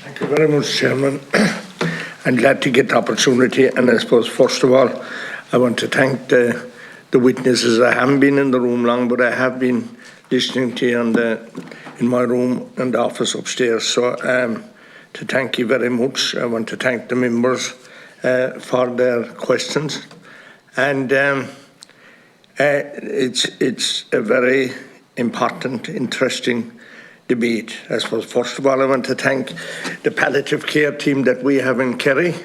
Thank you very much, Chairman. I'm glad to get the opportunity, and I suppose first of all I want to thank the witnesses. I haven't been in the room long, but I have been listening to you in my room and the office upstairs. So to thank you very much. I want to thank the members for their questions, and it's a very important, interesting debate. I suppose first of all I want to thank the palliative care team that we have in Kerry.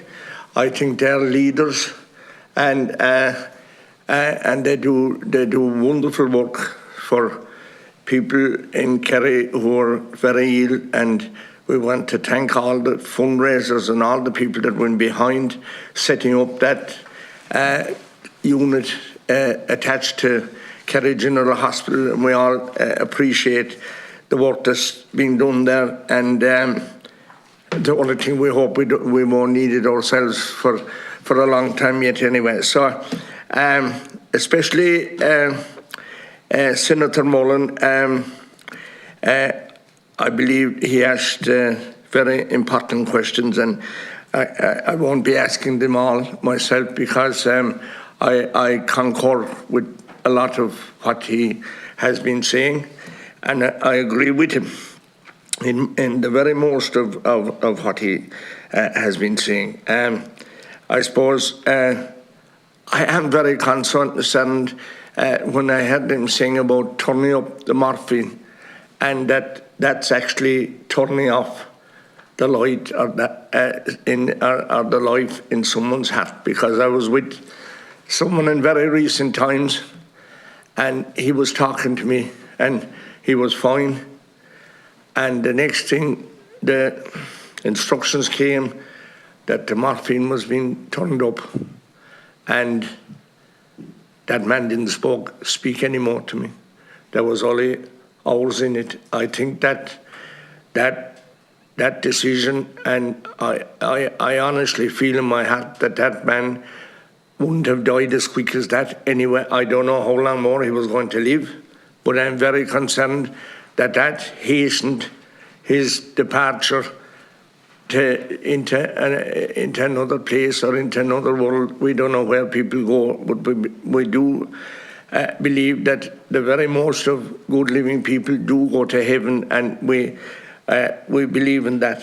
I think they're leaders, and they do wonderful work for people in Kerry who are very ill, and we want to thank all the fundraisers and all the people that went behind setting up that unit attached to Kerry General Hospital, and we all appreciate the work that's being done there. And the only thing we hope we won't need it ourselves for a long time yet anyway. So especially Senator Mullen, I believe he asked very important questions, and I won't be asking them all myself, because I concur with a lot of what he has been saying, and I agree with him in the very most of what he has been saying. I suppose I am very concerned when I heard him saying about turning up the morphine, and that's actually turning off the light or the life in someone's heart. Because I was with someone in very recent times, and he was talking to me, and he was fine, and the next thing the instructions came that the morphine was being turned up, and that man didn't speak anymore to me. There was only hours in it. I think that decision, and I honestly feel in my heart that man wouldn't have died as quick as that anyway. I don't know how long more he was going to live, but I'm very concerned that hastened his departure into another place or into another world. We don't know where people go, but we do believe that the very most of good living people do go to heaven, and we believe in that.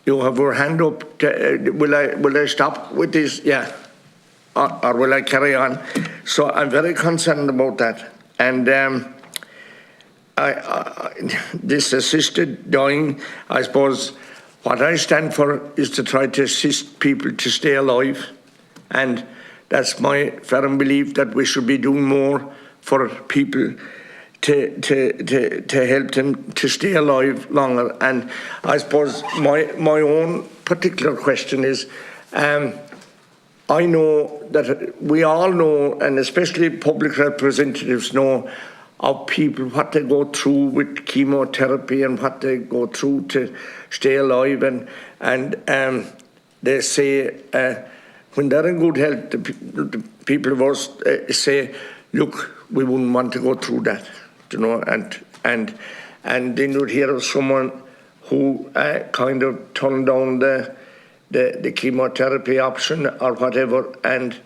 You have your hand up. Will I stop with this? Yeah. Or will I carry on? So I'm very concerned about that. And this assisted dying, I suppose what I stand for is to try to assist people to stay alive. And that's my firm belief, that we should be doing more for people to help them to stay alive longer. And I suppose my own particular question is, I know that we all know, and especially public representatives know, of people, what they go through with chemotherapy and what they go through to stay alive. And they say, when they're in good health, the people of us say, look, we wouldn't want to go through that, you know, and then you'd hear of someone who kind of turned down the chemotherapy option or whatever, and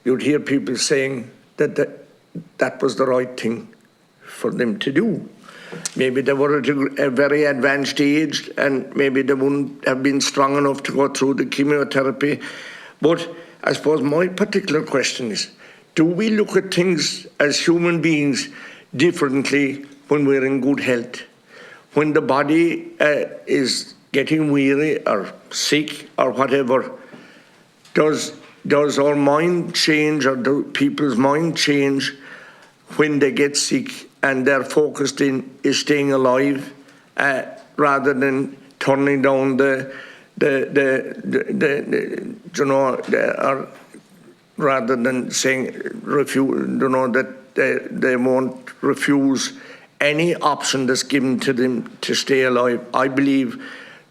you'd hear people saying that was the right thing for them to do. Maybe they were at a very advanced age, and maybe they wouldn't have been strong enough to go through the chemotherapy. But I suppose my particular question is, do we look at things as human beings differently when we're in good health? When the body is getting weary or sick or whatever, does our mind change, or do people's mind change when they get sick and they're focused is staying alive rather than turning down or rather than saying refuse, that they won't refuse any option that's given to them to stay alive. I believe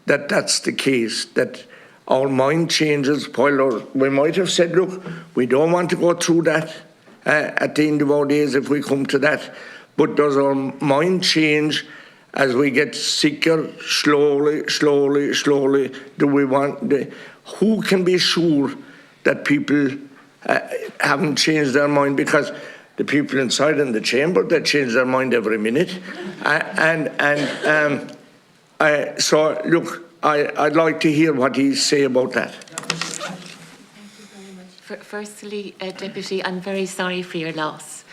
that that's the case, that our mind changes. While we might have said, look, we don't want to go through that at the end of our days if we come to that, but does our mind change as we get sicker, slowly, do we want who can be sure that people haven't changed their mind? Because the people inside in the chamber, they change their mind every minute. So look, I'd like to hear what he say about that. Firstly, Deputy, I'm very sorry for your loss.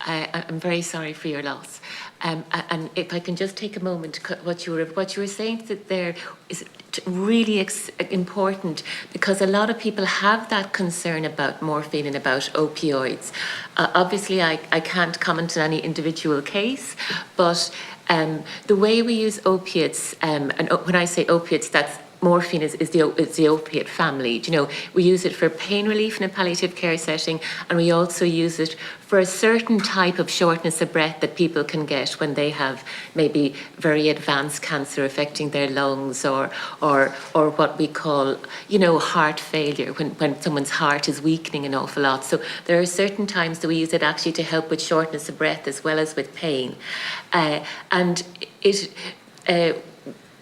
I'm very sorry for your loss. And if I can just take a moment, what you were saying that there is really important, because a lot of people have that concern about morphine and about opioids. Obviously, I can't comment on any individual case, but the way we use opiates, and when I say opiates, that's morphine is the opiate family. You know, we use it for pain relief in a palliative care setting, and we also use it for a certain type of shortness of breath that people can get when they have maybe very advanced cancer affecting their lungs, or what we call, you know, heart failure, when someone's heart is weakening an awful lot. So there are certain times that we use it actually to help with shortness of breath as well as with pain, and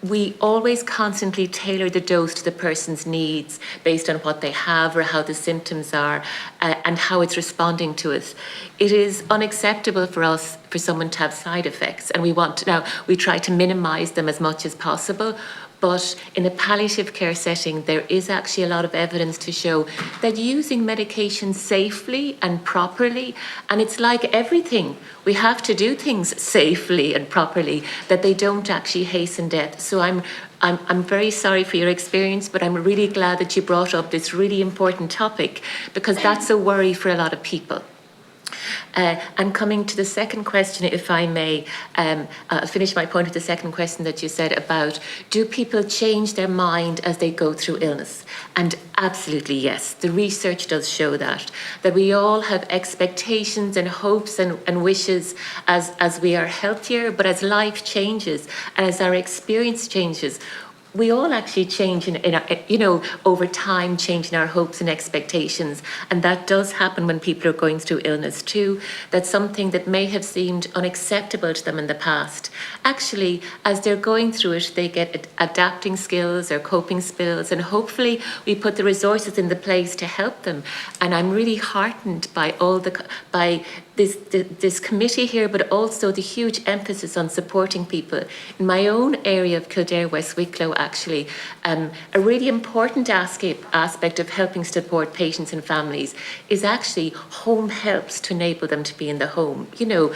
we always constantly tailor the dose to the person's needs based on what they have or how the symptoms are, and how it's responding to us. It is unacceptable for us for someone to have side effects, and we try to minimize them as much as possible. But in a palliative care setting, there is actually a lot of evidence to show that using medication safely and properly, and it's like everything, we have to do things safely and properly, that they don't actually hasten death. So I'm very sorry for your experience, but I'm really glad that you brought up this really important topic, because that's a worry for a lot of people. And coming to the second question, if I may, I'll finish my point with the second question that you said about, do people change their mind as they go through illness? And absolutely yes, the research does show that we all have expectations and hopes and wishes as we are healthier, but as life changes and as our experience changes, we all actually change in our, you know, over time, change in our hopes and expectations. And that does happen when people are going through illness too. That's something that may have seemed unacceptable to them in the past. Actually, as they're going through it, they get adapting skills or coping skills, and hopefully we put the resources in the place to help them. And I'm really heartened by this committee here, but also the huge emphasis on supporting people. In my own area of Kildare, West Wicklow, actually, a really important aspect of helping support patients and families is actually home helps to enable them to be in the home. You know,